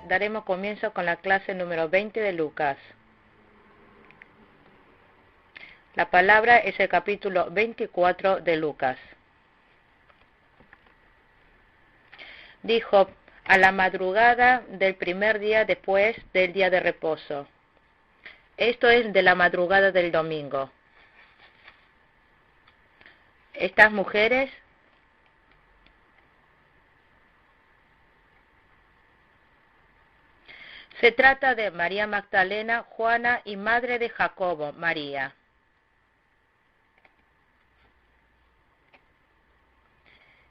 daremos comienzo con la clase número 20 de Lucas. La palabra es el capítulo 24 de Lucas. Dijo, a la madrugada del primer día después del día de reposo. Esto es de la madrugada del domingo. Estas mujeres se trata de María Magdalena, Juana y madre de Jacobo, María.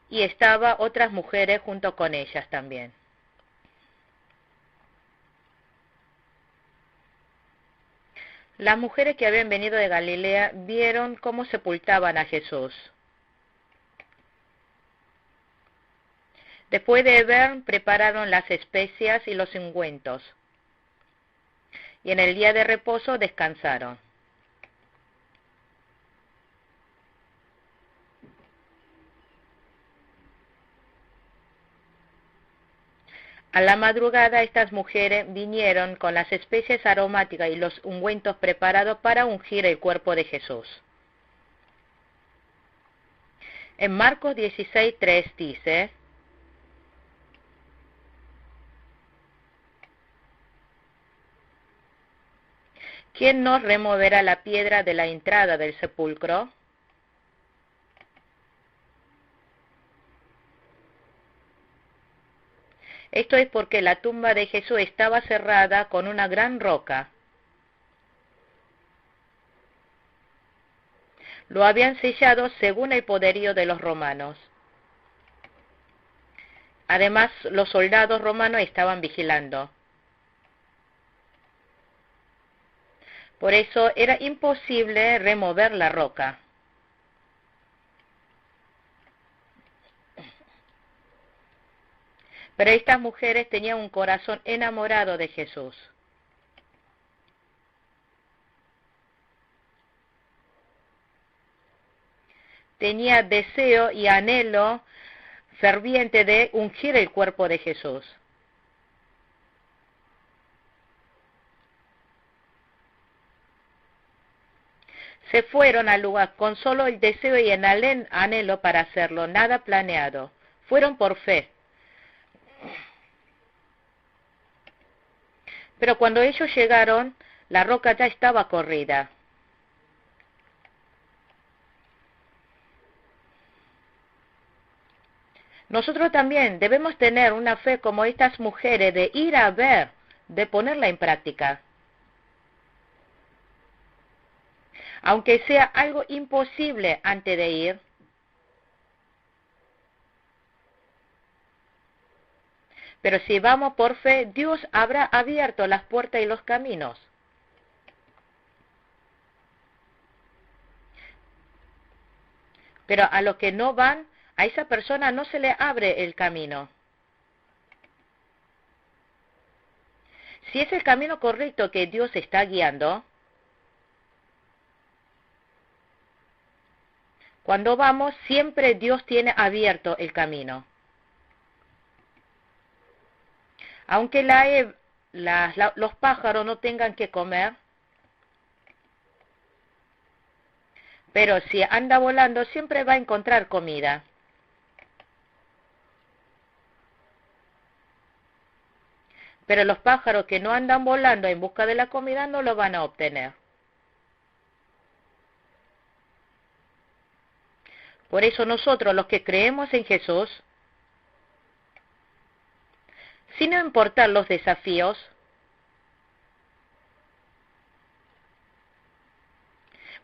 Y estaba otras mujeres junto con ellas también. Las mujeres que habían venido de Galilea vieron cómo sepultaban a Jesús. Después de ver, prepararon las especias y los ungüentos. Y en el día de reposo descansaron. A la madrugada estas mujeres vinieron con las especies aromáticas y los ungüentos preparados para ungir el cuerpo de Jesús. En Marcos 16:3 dice, ¿quién nos removerá la piedra de la entrada del sepulcro? Esto es porque la tumba de Jesús estaba cerrada con una gran roca. Lo habían sellado según el poderío de los romanos. Además, los soldados romanos estaban vigilando. Por eso era imposible remover la roca. Pero estas mujeres tenían un corazón enamorado de Jesús. Tenía deseo y anhelo ferviente de ungir el cuerpo de Jesús. Se fueron al lugar con solo el deseo y el anhelo para hacerlo, nada planeado. Fueron por fe. Pero cuando ellos llegaron, la roca ya estaba corrida. Nosotros también debemos tener una fe como estas mujeres, de ir a ver, de ponerla en práctica. Aunque sea algo imposible antes de ir, pero si vamos por fe, Dios habrá abierto las puertas y los caminos. Pero a los que no van, a esa persona no se le abre el camino. Si es el camino correcto que Dios está guiando, cuando vamos, siempre Dios tiene abierto el camino. Aunque los pájaros no tengan que comer, pero si anda volando siempre va a encontrar comida. Pero los pájaros que no andan volando en busca de la comida no lo van a obtener. Por eso nosotros, los que creemos en Jesús, sin importar los desafíos,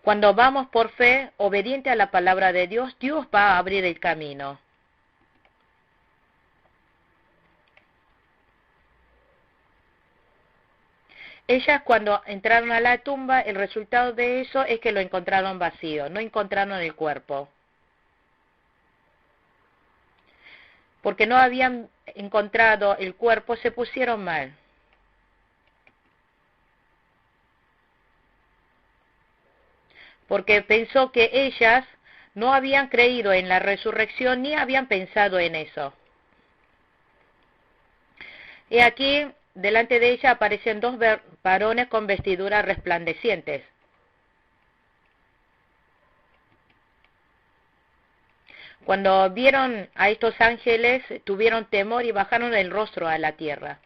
cuando vamos por fe, obediente a la palabra de Dios, Dios va a abrir el camino. Ellas cuando entraron a la tumba, el resultado de eso es que lo encontraron vacío, no encontraron el cuerpo. Porque no habían encontrado el cuerpo, se pusieron mal. Porque pensó que ellas no habían creído en la resurrección ni habían pensado en eso. Y aquí delante de ella aparecen dos varones con vestiduras resplandecientes. Cuando vieron a estos ángeles, tuvieron temor y bajaron el rostro a la tierra.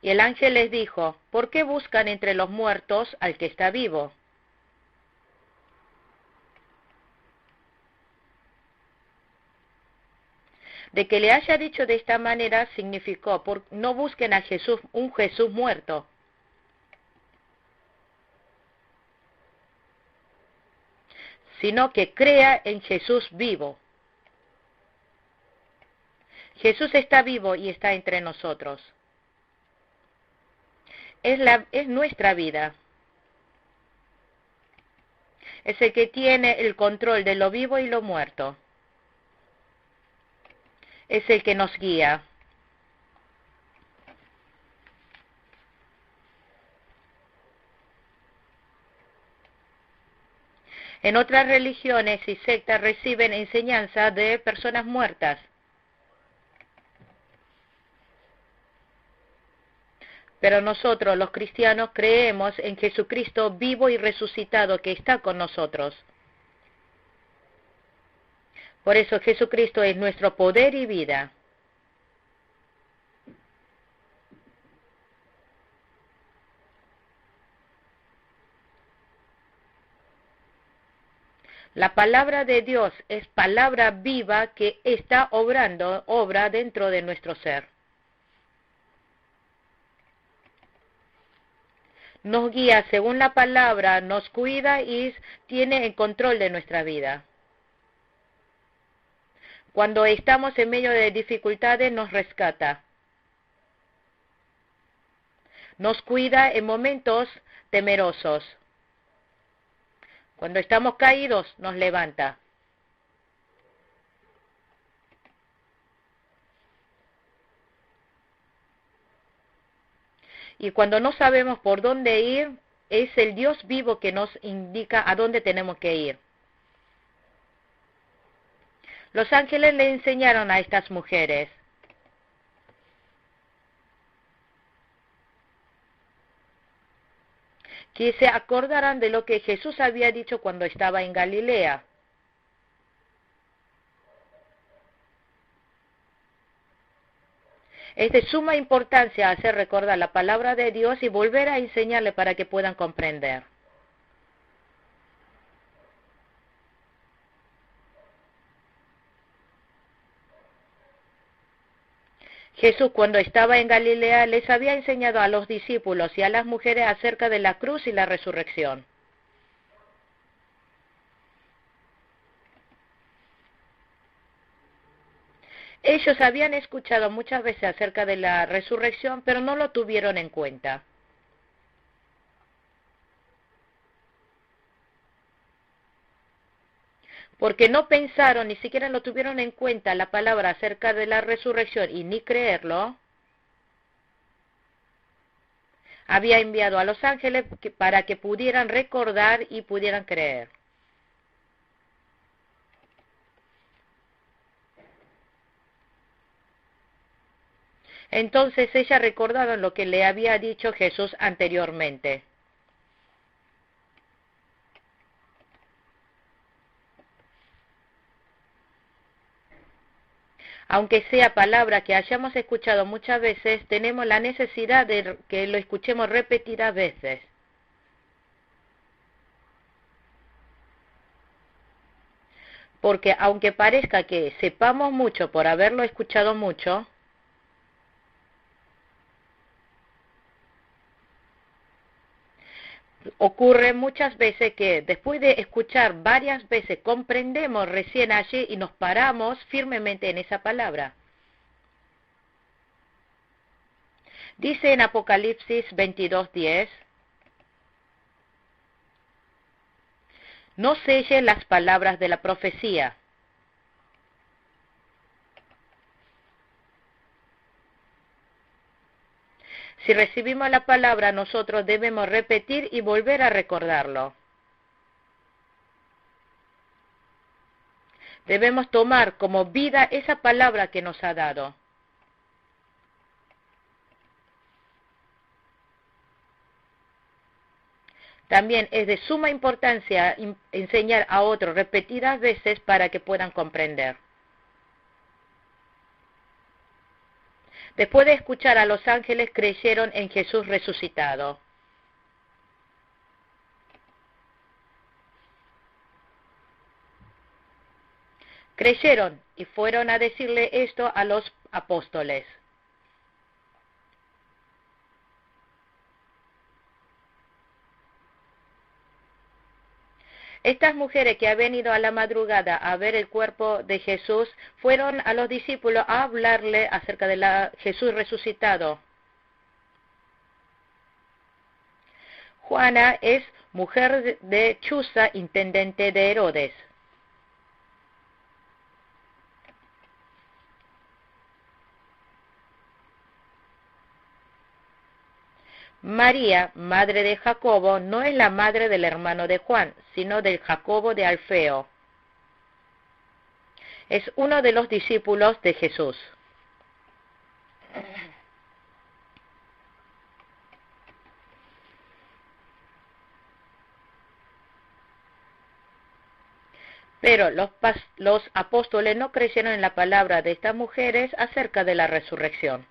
Y el ángel les dijo: ¿por qué buscan entre los muertos al que está vivo? De que le haya dicho de esta manera significó: no busquen a Jesús, un Jesús muerto, sino que crea en Jesús vivo. Jesús está vivo y está entre nosotros. Es nuestra vida. Es el que tiene el control de lo vivo y lo muerto. Es el que nos guía. En otras religiones y sectas reciben enseñanza de personas muertas. Pero nosotros, los cristianos, creemos en Jesucristo vivo y resucitado que está con nosotros. Por eso Jesucristo es nuestro poder y vida. La palabra de Dios es palabra viva que está obra dentro de nuestro ser. Nos guía según la palabra, nos cuida y tiene el control de nuestra vida. Cuando estamos en medio de dificultades, nos rescata. Nos cuida en momentos temerosos. Cuando estamos caídos, nos levanta. Y cuando no sabemos por dónde ir, es el Dios vivo que nos indica a dónde tenemos que ir. Los ángeles le enseñaron a estas mujeres. Que se acordaran de lo que Jesús había dicho cuando estaba en Galilea. Es de suma importancia hacer recordar la palabra de Dios y volver a enseñarle para que puedan comprender. Jesús, cuando estaba en Galilea, les había enseñado a los discípulos y a las mujeres acerca de la cruz y la resurrección. Ellos habían escuchado muchas veces acerca de la resurrección, pero no lo tuvieron en cuenta. Porque no pensaron, ni siquiera lo tuvieron en cuenta la palabra acerca de la resurrección y ni creerlo, había enviado a los ángeles para que pudieran recordar y pudieran creer. Entonces ellas recordaron lo que le había dicho Jesús anteriormente. Aunque sea palabra que hayamos escuchado muchas veces, tenemos la necesidad de que lo escuchemos repetidas veces. Porque aunque parezca que sepamos mucho por haberlo escuchado mucho, ocurre muchas veces que después de escuchar varias veces comprendemos recién allí y nos paramos firmemente en esa palabra. Dice en Apocalipsis 22:10, no selle las palabras de la profecía. Si recibimos la palabra, nosotros debemos repetir y volver a recordarlo. Debemos tomar como vida esa palabra que nos ha dado. También es de suma importancia enseñar a otros repetidas veces para que puedan comprender. Después de escuchar a los ángeles, creyeron en Jesús resucitado. Creyeron y fueron a decirle esto a los apóstoles. Estas mujeres que han venido a la madrugada a ver el cuerpo de Jesús, fueron a los discípulos a hablarle acerca de Jesús resucitado. Juana es mujer de Chuza, intendente de Herodes. María, madre de Jacobo, no es la madre del hermano de Juan, sino del Jacobo de Alfeo. Es uno de los discípulos de Jesús. Pero los apóstoles no creyeron en la palabra de estas mujeres acerca de la resurrección.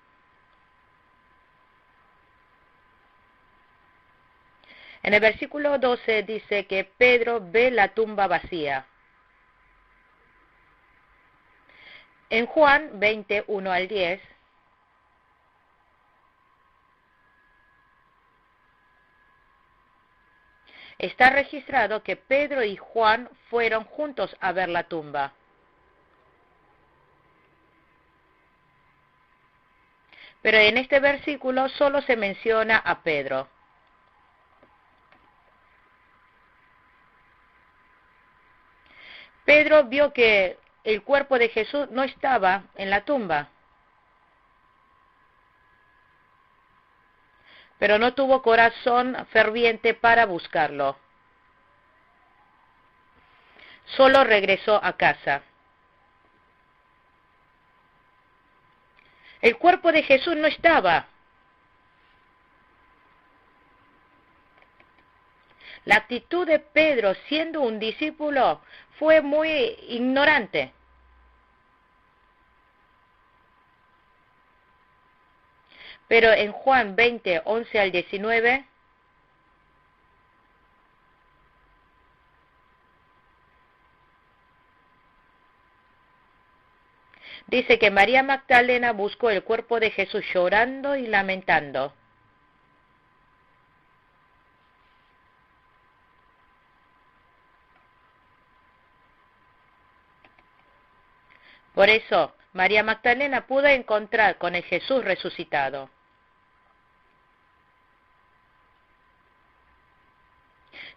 En el versículo 12 dice que Pedro ve la tumba vacía. En Juan 20, 1 al 10, está registrado que Pedro y Juan fueron juntos a ver la tumba. Pero en este versículo solo se menciona a Pedro. Pedro vio que el cuerpo de Jesús no estaba en la tumba, pero no tuvo corazón ferviente para buscarlo. Solo regresó a casa. El cuerpo de Jesús no estaba. La actitud de Pedro, siendo un discípulo, fue muy ignorante. Pero en Juan 20, 11 al 19, dice que María Magdalena buscó el cuerpo de Jesús llorando y lamentando. Por eso, María Magdalena pudo encontrar con el Jesús resucitado.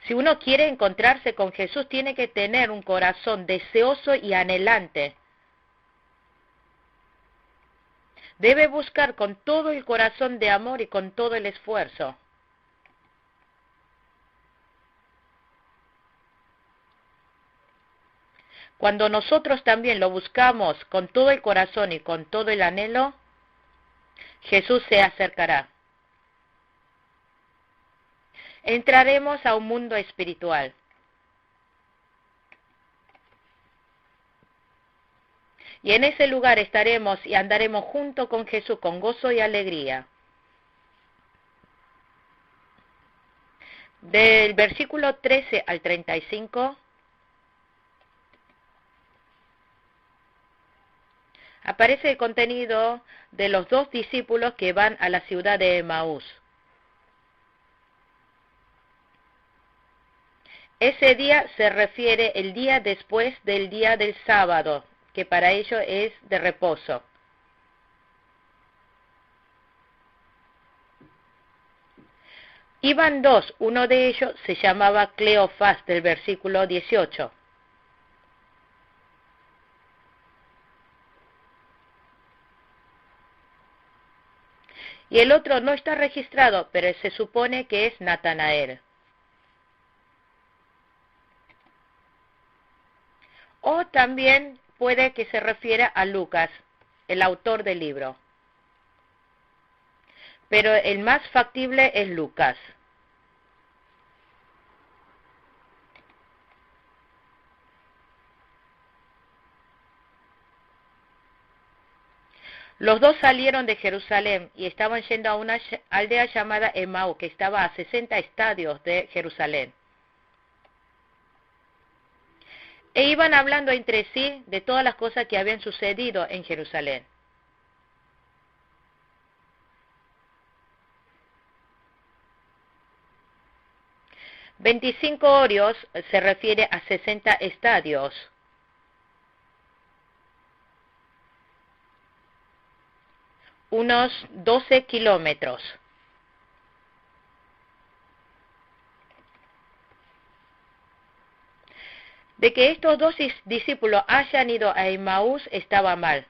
Si uno quiere encontrarse con Jesús, tiene que tener un corazón deseoso y anhelante. Debe buscar con todo el corazón de amor y con todo el esfuerzo. Cuando nosotros también lo buscamos con todo el corazón y con todo el anhelo, Jesús se acercará. Entraremos a un mundo espiritual. Y en ese lugar estaremos y andaremos junto con Jesús con gozo y alegría. Del versículo 13 al 35, aparece el contenido de los dos discípulos que van a la ciudad de Emaús. Ese día se refiere el día después del día del sábado, que para ellos es de reposo. Iban dos, uno de ellos se llamaba Cleofás, del versículo 18. Y el otro no está registrado, pero se supone que es Natanael. O también puede que se refiera a Lucas, el autor del libro. Pero el más factible es Lucas. Los dos salieron de Jerusalén y estaban yendo a una aldea llamada Emau, que estaba a 60 estadios de Jerusalén. E iban hablando entre sí de todas las cosas que habían sucedido en Jerusalén. «25 horios» se refiere a 60 estadios. Unos 12 kilómetros. De que estos dos discípulos hayan ido a Emaús estaba mal.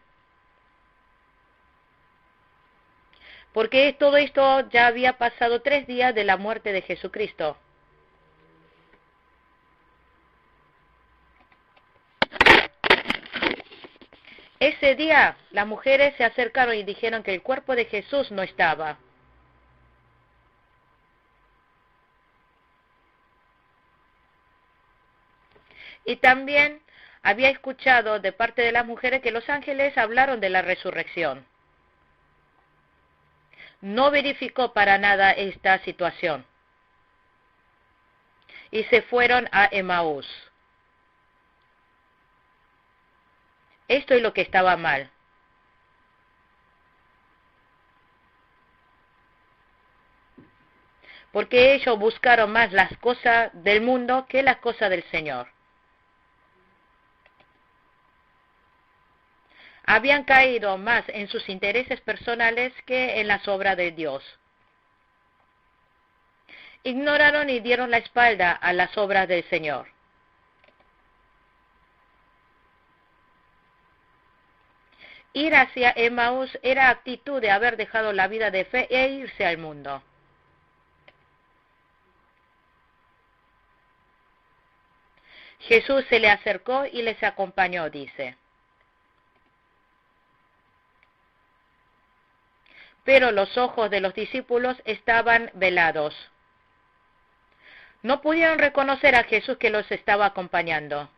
Porque todo esto ya había pasado 3 días de la muerte de Jesucristo. Ese día las mujeres se acercaron y dijeron que el cuerpo de Jesús no estaba. Y también había escuchado de parte de las mujeres que los ángeles hablaron de la resurrección. No verificó para nada esta situación. Y se fueron a Emaús. Esto es lo que estaba mal. Porque ellos buscaron más las cosas del mundo que las cosas del Señor. Habían caído más en sus intereses personales que en las obras de Dios. Ignoraron y dieron la espalda a las obras del Señor. Ir hacia Emaús era actitud de haber dejado la vida de fe e irse al mundo. Jesús se le acercó y les acompañó, dice. Pero los ojos de los discípulos estaban velados. No pudieron reconocer a Jesús que los estaba acompañando.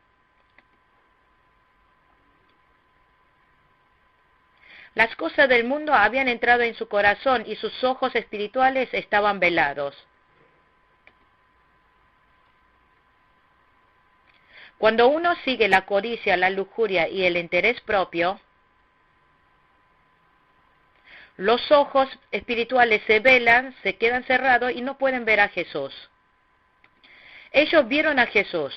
Las cosas del mundo habían entrado en su corazón y sus ojos espirituales estaban velados. Cuando uno sigue la codicia, la lujuria y el interés propio, los ojos espirituales se velan, se quedan cerrados y no pueden ver a Jesús. Ellos vieron a Jesús.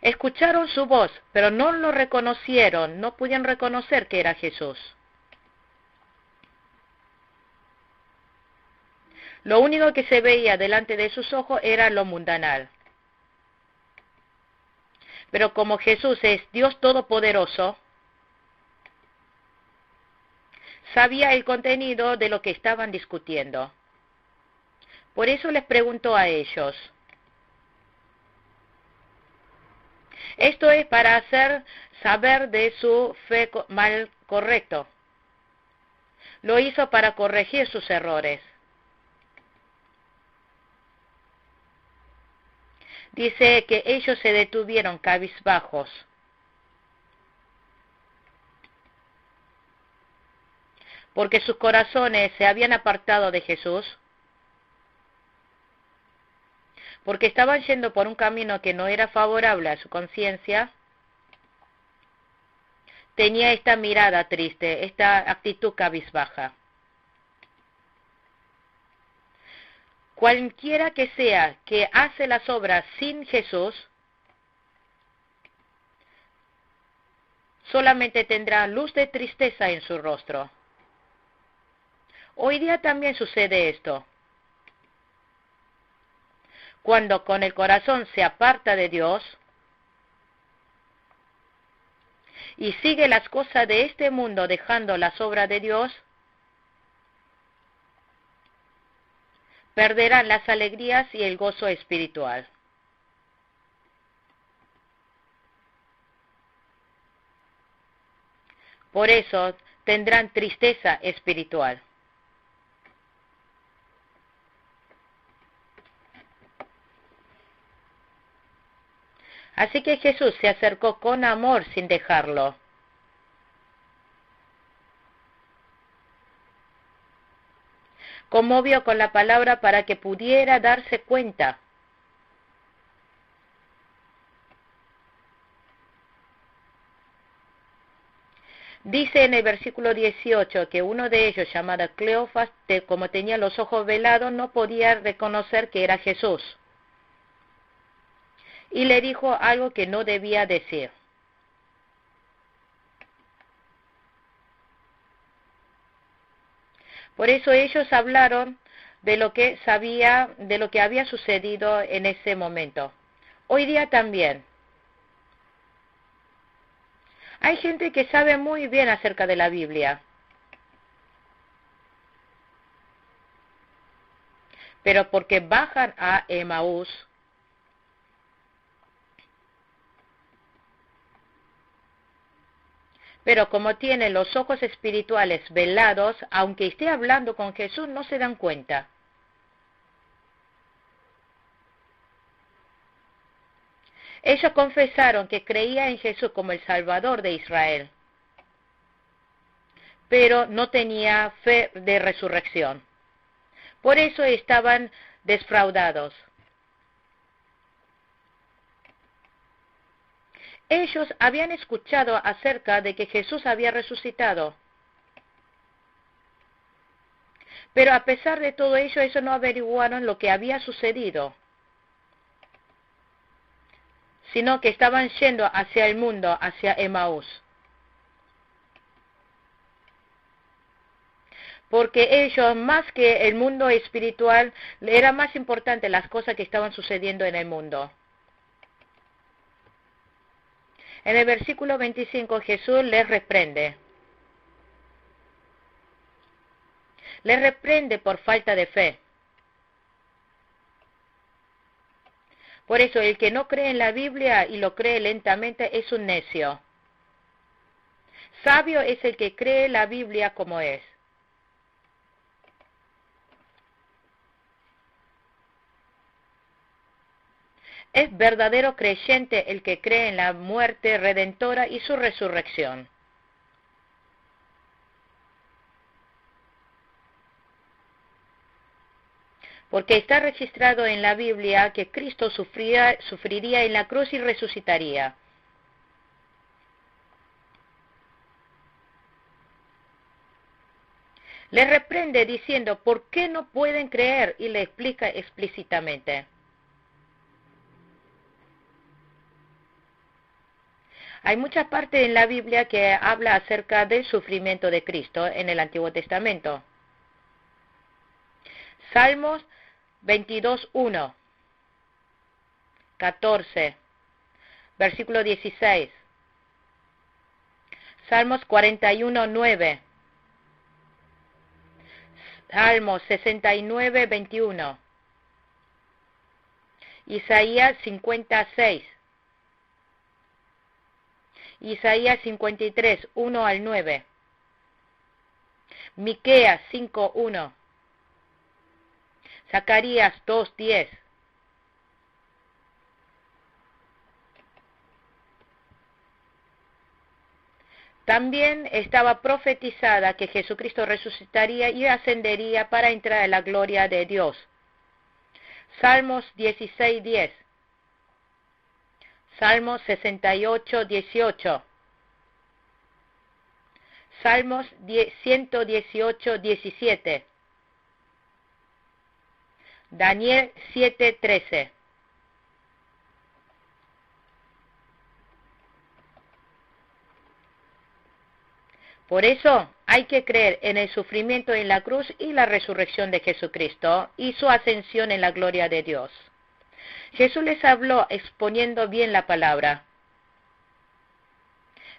Escucharon su voz, pero no lo reconocieron, no pudieron reconocer que era Jesús. Lo único que se veía delante de sus ojos era lo mundanal. Pero como Jesús es Dios Todopoderoso, sabía el contenido de lo que estaban discutiendo. Por eso les preguntó a ellos. Esto es para hacer saber de su fe mal correcto. Lo hizo para corregir sus errores. Dice que ellos se detuvieron cabizbajos. Porque sus corazones se habían apartado de Jesús. Porque estaban yendo por un camino que no era favorable a su conciencia. Tenía esta mirada triste, esta actitud cabizbaja. Cualquiera que sea que hace las obras sin Jesús, solamente tendrá luz de tristeza en su rostro. Hoy día también sucede esto. Cuando con el corazón se aparta de Dios y sigue las cosas de este mundo dejando las obras de Dios, perderán las alegrías y el gozo espiritual. Por eso tendrán tristeza espiritual. Así que Jesús se acercó con amor sin dejarlo. Conmovió con la palabra para que pudiera darse cuenta. Dice en el versículo 18 que uno de ellos, llamado Cleofas, como tenía los ojos velados, no podía reconocer que era Jesús. Y le dijo algo que no debía decir. Por eso ellos hablaron de lo que había sucedido en ese momento. Hoy día también. Hay gente que sabe muy bien acerca de la Biblia, pero porque bajan a Emaús, pero como tienen los ojos espirituales velados, aunque esté hablando con Jesús, no se dan cuenta. Ellos confesaron que creían en Jesús como el Salvador de Israel, pero no tenía fe de resurrección. Por eso estaban defraudados. Ellos habían escuchado acerca de que Jesús había resucitado. Pero a pesar de todo ello, ellos no averiguaron lo que había sucedido, sino que estaban yendo hacia el mundo, hacia Emaús. Porque ellos, más que el mundo espiritual, era más importante las cosas que estaban sucediendo en el mundo. En el versículo 25 Jesús les reprende. Les reprende por falta de fe. Por eso el que no cree en la Biblia y lo cree lentamente es un necio. Sabio es el que cree la Biblia como es. Es verdadero creyente el que cree en la muerte redentora y su resurrección. Porque está registrado en la Biblia que Cristo sufriría en la cruz y resucitaría. Le reprende diciendo, ¿por qué no pueden creer? Y le explica explícitamente. Hay mucha parte en la Biblia que habla acerca del sufrimiento de Cristo en el Antiguo Testamento. Salmos 22:1, 14, versículo 16. Salmos 41:9. Salmos 69:21. Isaías 56. Isaías 53, 1 al 9. Miqueas 5:1. Zacarías 2:10. También estaba profetizada que Jesucristo resucitaría y ascendería para entrar en la gloria de Dios. Salmos 16:10. Salmos 68:18. Salmos 118:17. Daniel 7:13. Por eso hay que creer en el sufrimiento en la cruz y la resurrección de Jesucristo y su ascensión en la gloria de Dios. Jesús les habló exponiendo bien la palabra.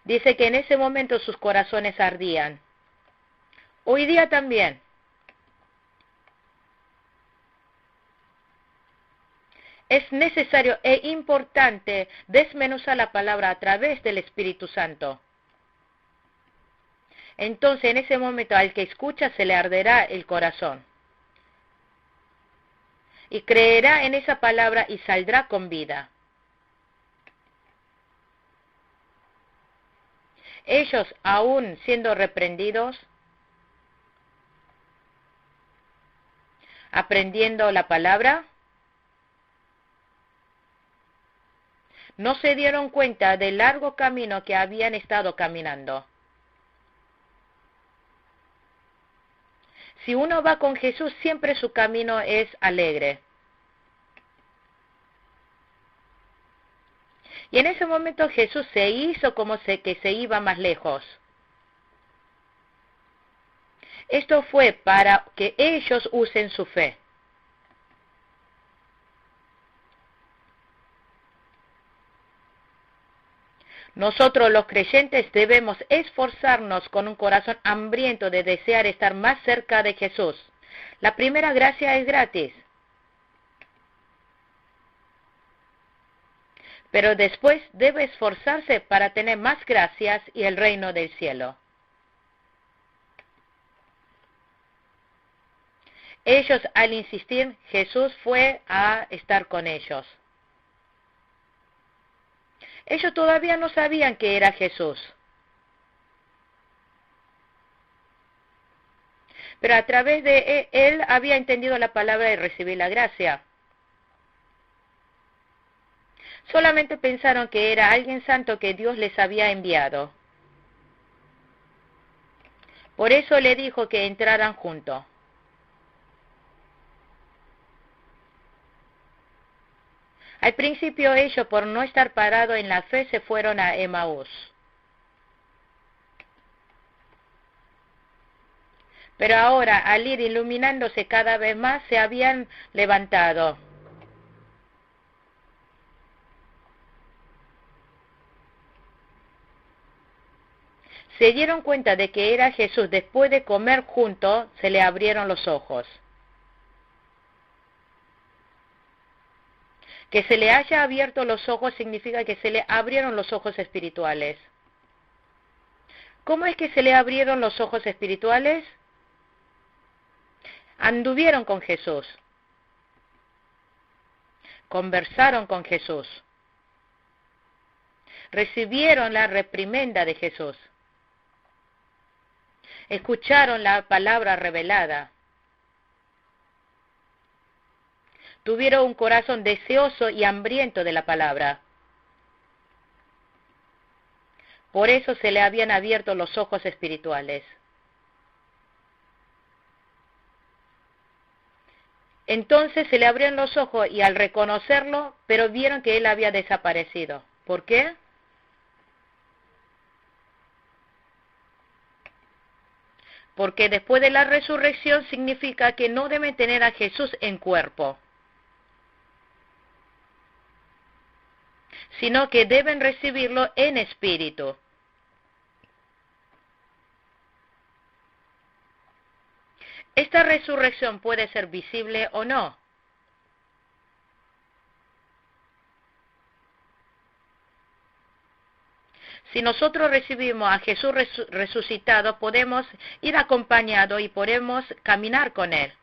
Dice que en ese momento sus corazones ardían. Hoy día también. Es necesario e importante desmenuzar la palabra a través del Espíritu Santo. Entonces en ese momento al que escucha se le arderá el corazón. Y creerá en esa palabra y saldrá con vida. Ellos, aún siendo reprendidos, aprendiendo la palabra, no se dieron cuenta del largo camino que habían estado caminando. Si uno va con Jesús, siempre su camino es alegre. Y en ese momento Jesús se hizo como que se iba más lejos. Esto fue para que ellos usen su fe. Nosotros los creyentes debemos esforzarnos con un corazón hambriento de desear estar más cerca de Jesús. La primera gracia es gratis. Pero después debe esforzarse para tener más gracias y el reino del cielo. Ellos, al insistir, Jesús fue a estar con ellos. Ellos todavía no sabían que era Jesús. Pero a través de él había entendido la palabra y recibido la gracia. Solamente pensaron que era alguien santo que Dios les había enviado. Por eso le dijo que entraran juntos. Al principio ellos, por no estar parados en la fe, se fueron a Emaús. Pero ahora, al ir iluminándose cada vez más, se habían levantado. Se dieron cuenta de que era Jesús. Después de comer juntos, se le abrieron los ojos. Que se le haya abierto los ojos significa que se le abrieron los ojos espirituales. ¿Cómo es que se le abrieron los ojos espirituales? Anduvieron con Jesús. Conversaron con Jesús. Recibieron la reprimenda de Jesús. Escucharon la palabra revelada. Tuvieron un corazón deseoso y hambriento de la palabra. Por eso se le habían abierto los ojos espirituales. Entonces se le abrieron los ojos y al reconocerlo, pero vieron que él había desaparecido. ¿Por qué? Porque después de la resurrección significa que no deben tener a Jesús en cuerpo, sino que deben recibirlo en espíritu. Esta resurrección puede ser visible o no. Si nosotros recibimos a Jesús resucitado, podemos ir acompañados y podemos caminar con Él.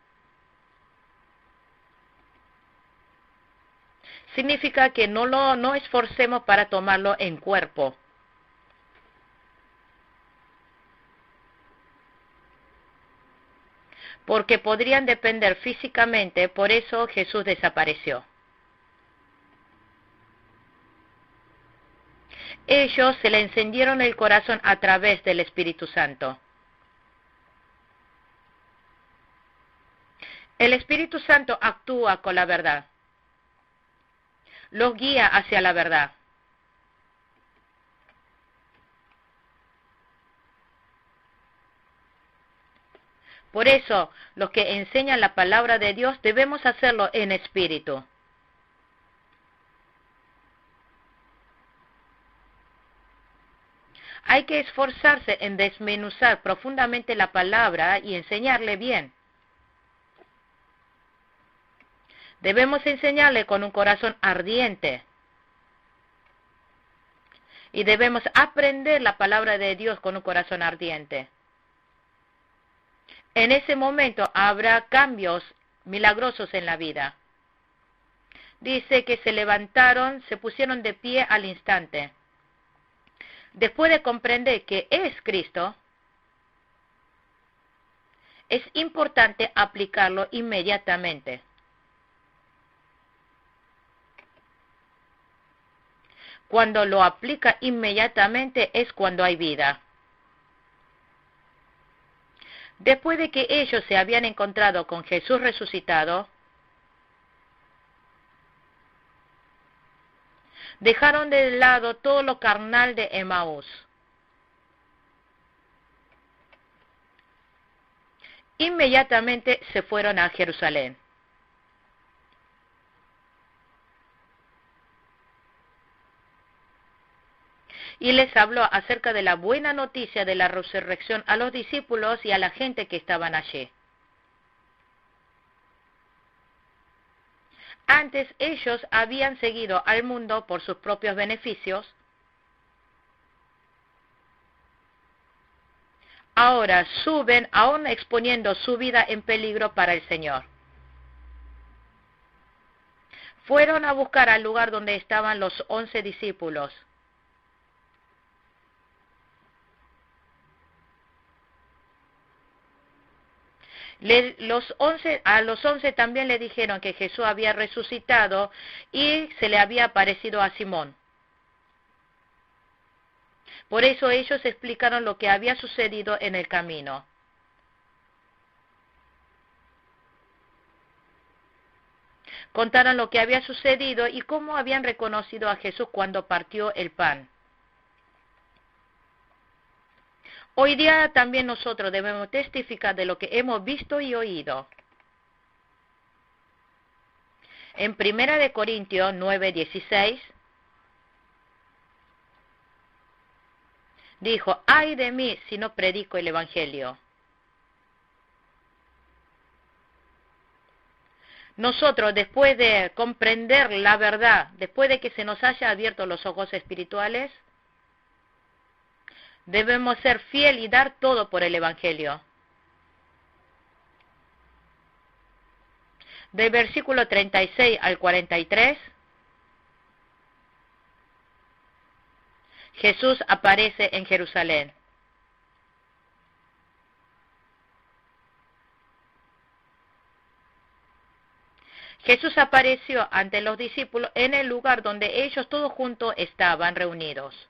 Significa que no esforcemos para tomarlo en cuerpo. Porque podrían depender físicamente, por eso Jesús desapareció. Ellos se le encendieron el corazón a través del Espíritu Santo. El Espíritu Santo actúa con la verdad. Los guía hacia la verdad. Por eso, los que enseñan la palabra de Dios debemos hacerlo en espíritu. Hay que esforzarse en desmenuzar profundamente la palabra y enseñarle bien. Debemos enseñarle con un corazón ardiente. Y debemos aprender la palabra de Dios con un corazón ardiente. En ese momento habrá cambios milagrosos en la vida. Dice que se levantaron, se pusieron de pie al instante. Después de comprender que es Cristo, es importante aplicarlo inmediatamente. Cuando lo aplica inmediatamente es cuando hay vida. Después de que ellos se habían encontrado con Jesús resucitado, dejaron de lado todo lo carnal de Emaús. Inmediatamente se fueron a Jerusalén. Y les habló acerca de la buena noticia de la resurrección a los discípulos y a la gente que estaban allí. Antes ellos habían seguido al mundo por sus propios beneficios. Ahora suben aún exponiendo su vida en peligro para el Señor. Fueron a buscar al lugar donde estaban los 11 discípulos. A los 11 también le dijeron que Jesús había resucitado y se le había aparecido a Simón. Por eso ellos explicaron lo que había sucedido en el camino. Contaron lo que había sucedido y cómo habían reconocido a Jesús cuando partió el pan. Hoy día también nosotros debemos testificar de lo que hemos visto y oído. En 1 Corintios 9:16 dijo, ay de mí si no predico el Evangelio. Nosotros, después de comprender la verdad, después de que se nos haya abierto los ojos espirituales, debemos ser fiel y dar todo por el Evangelio. Del versículo 36 al 43, Jesús aparece en Jerusalén. Jesús apareció ante los discípulos en el lugar donde ellos todos juntos estaban reunidos.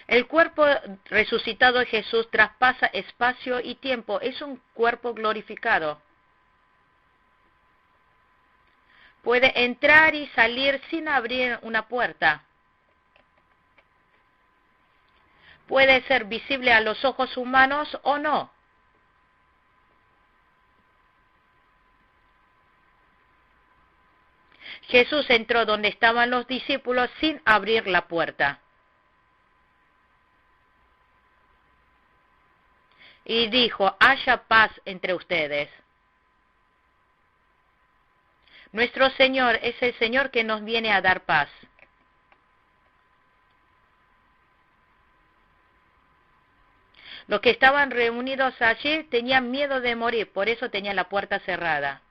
El cuerpo resucitado de Jesús traspasa espacio y tiempo. Es un cuerpo glorificado. Puede entrar y salir sin abrir una puerta. Puede ser visible a los ojos humanos o no. Jesús entró donde estaban los discípulos sin abrir la puerta. Y dijo, haya paz entre ustedes. Nuestro Señor es el Señor que nos viene a dar paz. Los que estaban reunidos allí tenían miedo de morir, por eso tenían la puerta cerrada.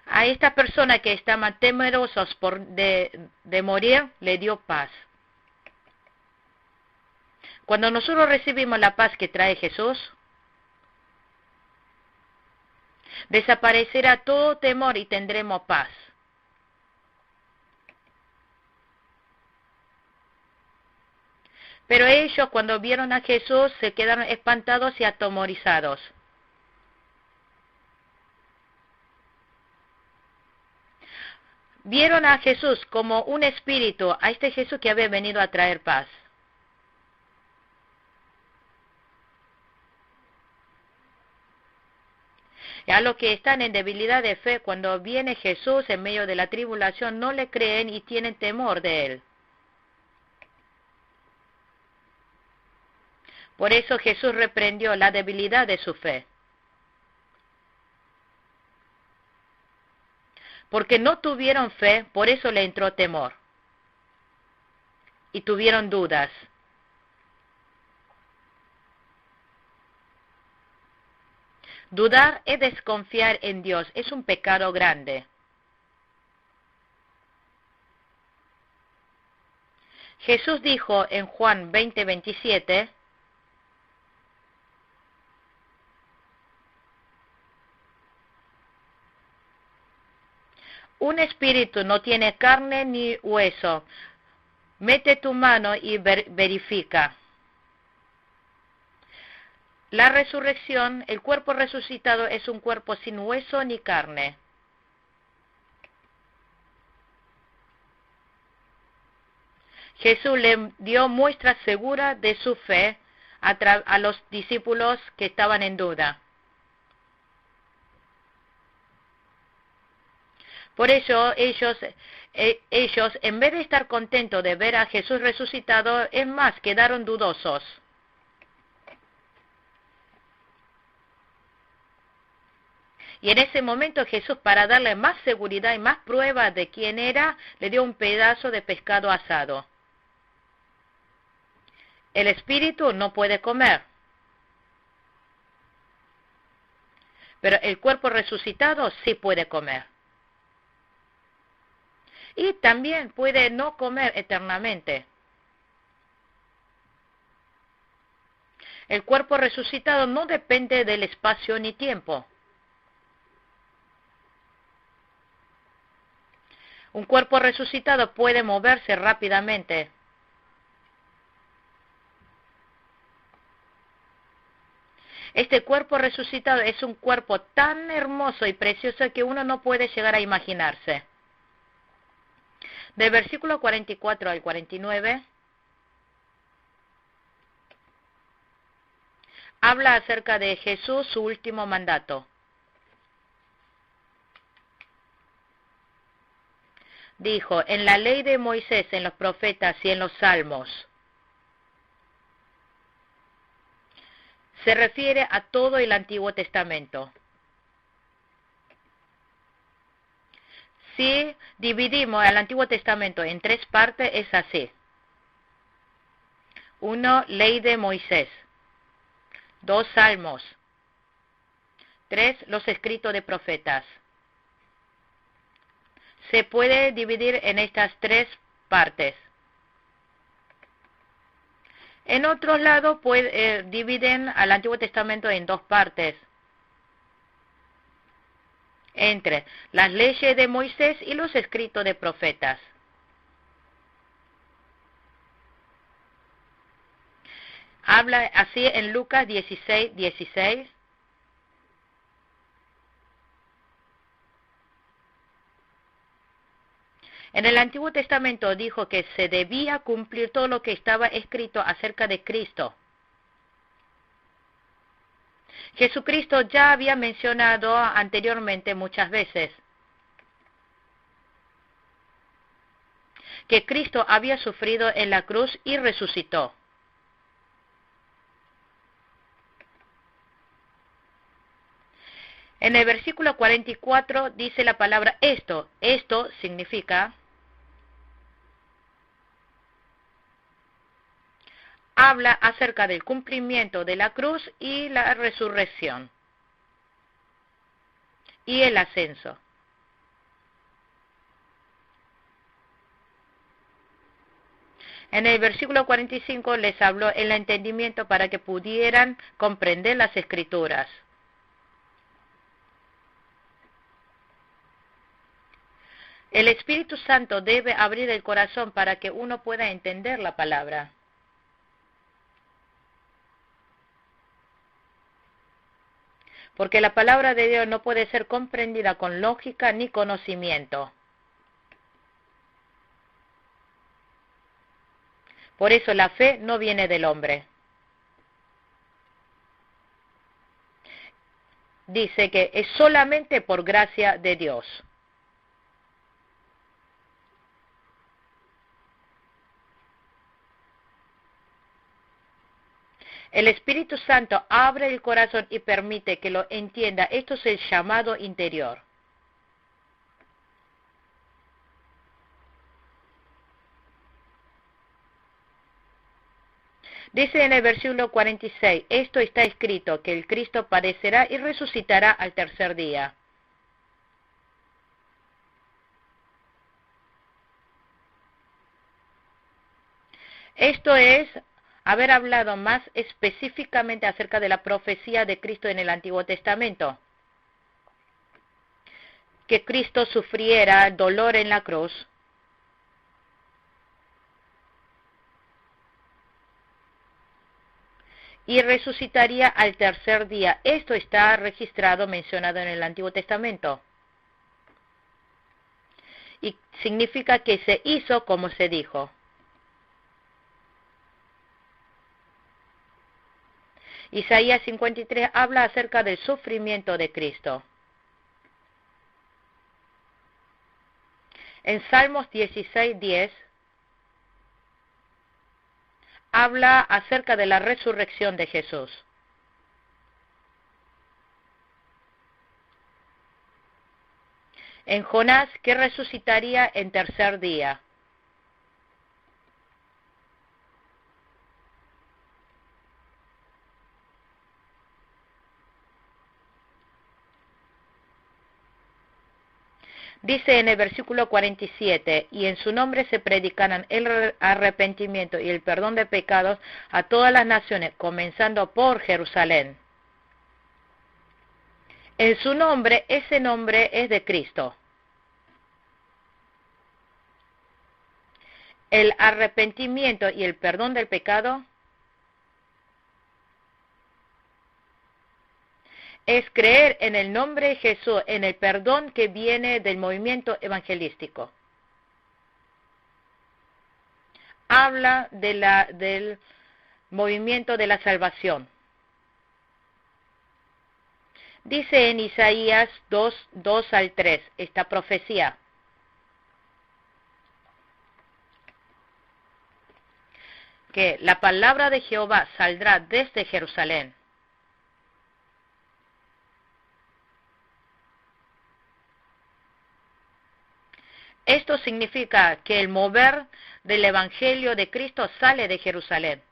A estas personas que estaban temerosos de morir, le dio paz. Cuando nosotros recibimos la paz que trae Jesús, desaparecerá todo temor y tendremos paz. Pero ellos cuando vieron a Jesús se quedaron espantados y atemorizados. Vieron a Jesús como un espíritu, a este Jesús que había venido a traer paz. Y a los que están en debilidad de fe, cuando viene Jesús en medio de la tribulación, no le creen y tienen temor de él. Por eso Jesús reprendió la debilidad de su fe. Porque no tuvieron fe, por eso le entró temor. y tuvieron dudas. Dudar es desconfiar en Dios, es un pecado grande. Jesús dijo en Juan 20:27, un espíritu no tiene carne ni hueso. Mete tu mano y verifica. La resurrección, el cuerpo resucitado es un cuerpo sin hueso ni carne. Jesús le dio muestra segura de su fe a los discípulos que estaban en duda. Por eso ellos, en vez de estar contentos de ver a Jesús resucitado, es más, quedaron dudosos. Y en ese momento Jesús, para darle más seguridad y más prueba de quién era, le dio un pedazo de pescado asado. El espíritu no puede comer, pero el cuerpo resucitado sí puede comer. Y también puede no comer eternamente. El cuerpo resucitado no depende del espacio ni tiempo. Un cuerpo resucitado puede moverse rápidamente. Este cuerpo resucitado es un cuerpo tan hermoso y precioso que uno no puede llegar a imaginarse. Del versículo 44 al 49, habla acerca de Jesús, su último mandato. Dijo, en la ley de Moisés, en los profetas y en los salmos. Se refiere a todo el Antiguo Testamento. Si dividimos el Antiguo Testamento en 3 partes, es así. 1, ley de Moisés. 2, salmos. 3, los escritos de profetas. Se puede dividir en estas 3 partes. En otros lados dividen al Antiguo Testamento en 2 partes. Entre las leyes de Moisés y los escritos de profetas. Habla así en Lucas 16:16. En el Antiguo Testamento dijo que se debía cumplir todo lo que estaba escrito acerca de Cristo. Jesucristo ya había mencionado anteriormente muchas veces que Cristo había sufrido en la cruz y resucitó. En el versículo 44 dice la palabra esto. Esto significa, habla acerca del cumplimiento de la cruz y la resurrección y el ascenso. En el versículo 45 les habló el entendimiento para que pudieran comprender las Escrituras. El Espíritu Santo debe abrir el corazón para que uno pueda entender la palabra. Porque la palabra de Dios no puede ser comprendida con lógica ni conocimiento. Por eso la fe no viene del hombre. Dice que es solamente por gracia de Dios. El Espíritu Santo abre el corazón y permite que lo entienda. Esto es el llamado interior. Dice en el versículo 46, esto está escrito, que el Cristo padecerá y resucitará al tercer día. Esto es haber hablado más específicamente acerca de la profecía de Cristo en el Antiguo Testamento. Que Cristo sufriera dolor en la cruz. Y resucitaría al tercer día. Esto está registrado, mencionado en el Antiguo Testamento. Y significa que se hizo como se dijo. Isaías 53 habla acerca del sufrimiento de Cristo. En Salmos 16:10 habla acerca de la resurrección de Jesús. En Jonás, que resucitaría en tercer día. Dice en el versículo 47, y en su nombre se predicarán el arrepentimiento y el perdón de pecados a todas las naciones, comenzando por Jerusalén. En su nombre, ese nombre es de Cristo. El arrepentimiento y el perdón del pecado es creer en el nombre de Jesús, en el perdón que viene del movimiento evangelístico. Habla del movimiento de la salvación. Dice en Isaías 2 al 3, esta profecía. Que la palabra de Jehová saldrá desde Jerusalén. Esto significa que el mover del Evangelio de Cristo sale de Jerusalén.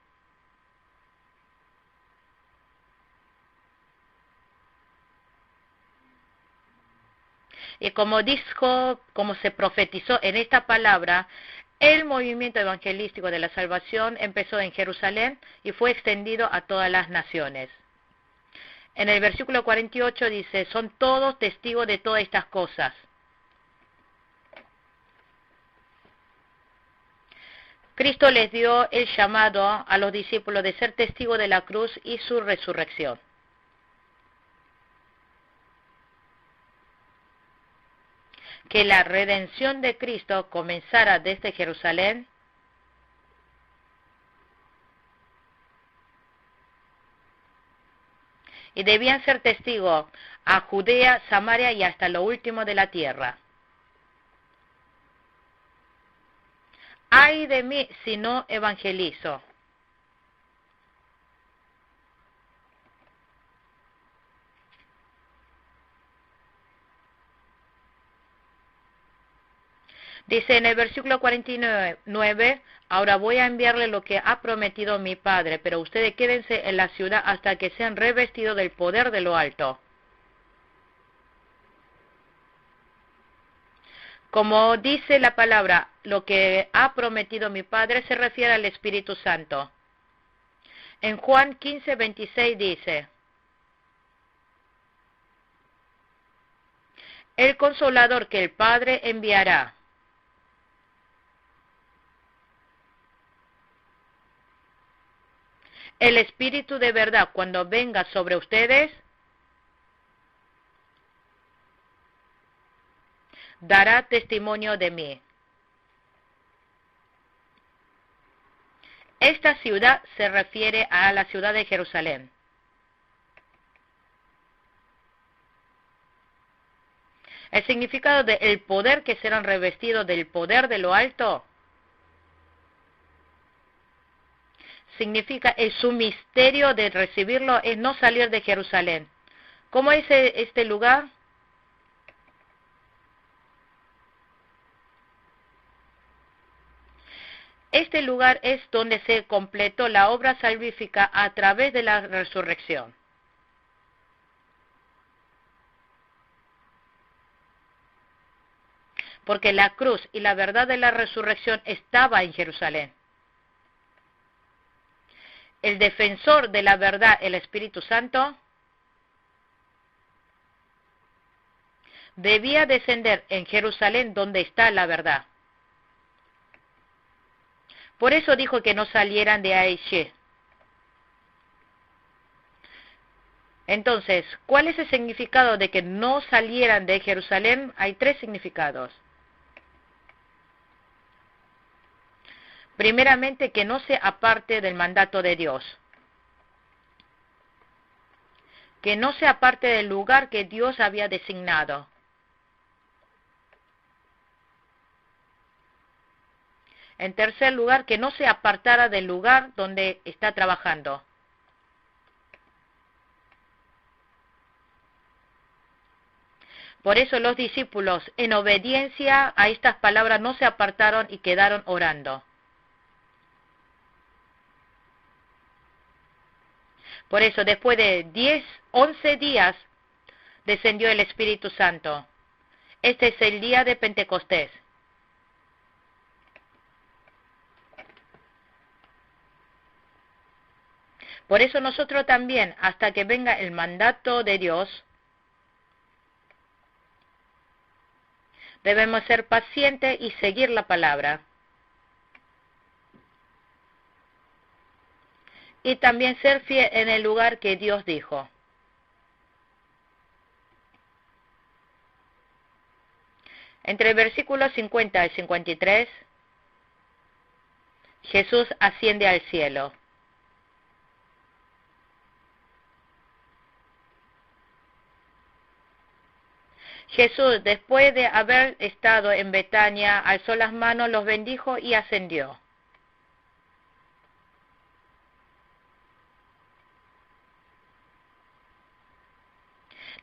Y como dijo, como se profetizó en esta palabra, el movimiento evangelístico de la salvación empezó en Jerusalén y fue extendido a todas las naciones. En el versículo 48 dice, son todos testigos de todas estas cosas. Cristo les dio el llamado a los discípulos de ser testigos de la cruz y su resurrección. Que la redención de Cristo comenzara desde Jerusalén y debían ser testigos a Judea, Samaria y hasta lo último de la tierra. Ay de mí si no evangelizo. Dice en el versículo 49, ahora voy a enviarle lo que ha prometido mi Padre, pero ustedes quédense en la ciudad hasta que sean revestidos del poder de lo alto. Como dice la palabra, lo que ha prometido mi Padre se refiere al Espíritu Santo. En Juan 15:26 dice, el Consolador que el Padre enviará. El Espíritu de verdad, cuando venga sobre ustedes, dará testimonio de mí. Esta ciudad se refiere a la ciudad de Jerusalén. El significado de el poder que serán revestidos del poder de lo alto significa su misterio de recibirlo es no salir de Jerusalén. ¿Cómo es este lugar? Este lugar es donde se completó la obra salvífica a través de la resurrección. Porque la cruz y la verdad de la resurrección estaba en Jerusalén. El defensor de la verdad, el Espíritu Santo, debía descender en Jerusalén donde está la verdad. Por eso dijo que no salieran de Aiche. Entonces, ¿cuál es el significado de que no salieran de Jerusalén? Hay 3 significados. Primeramente, que no se aparte del mandato de Dios. Que no se aparte del lugar que Dios había designado. En tercer lugar, que no se apartara del lugar donde está trabajando. Por eso los discípulos, en obediencia a estas palabras, no se apartaron y quedaron orando. Por eso, después de 11 días, descendió el Espíritu Santo. Este es el día de Pentecostés. Por eso nosotros también, hasta que venga el mandato de Dios, debemos ser pacientes y seguir la palabra. Y también ser fiel en el lugar que Dios dijo. Entre el versículo 50 y 53, Jesús asciende al cielo. Jesús, después de haber estado en Betania, alzó las manos, los bendijo y ascendió.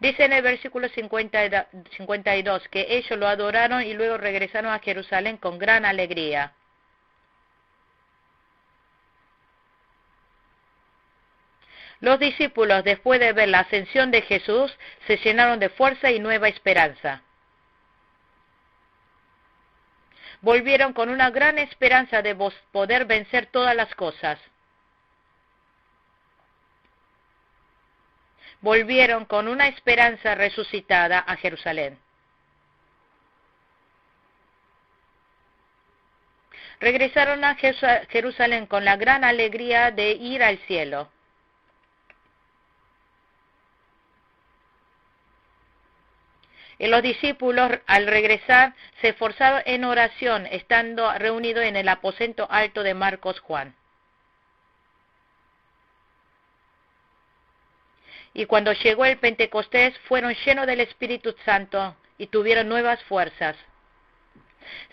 Dice en el versículo 52 que ellos lo adoraron y luego regresaron a Jerusalén con gran alegría. Los discípulos, después de ver la ascensión de Jesús, se llenaron de fuerza y nueva esperanza. Volvieron con una gran esperanza de poder vencer todas las cosas. Volvieron con una esperanza resucitada a Jerusalén. Regresaron a Jerusalén con la gran alegría de ir al cielo. Y los discípulos, al regresar, se esforzaron en oración, estando reunidos en el aposento alto de Marcos Juan. Y cuando llegó el Pentecostés, fueron llenos del Espíritu Santo y tuvieron nuevas fuerzas.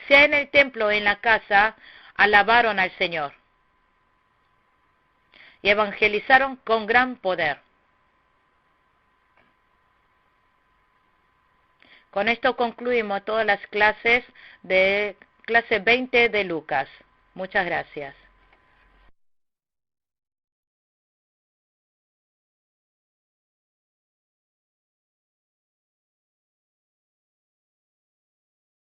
Sea en el templo o en la casa, alabaron al Señor. Y evangelizaron con gran poder. Con esto concluimos todas las clases de clase 20 de Lucas. Muchas gracias.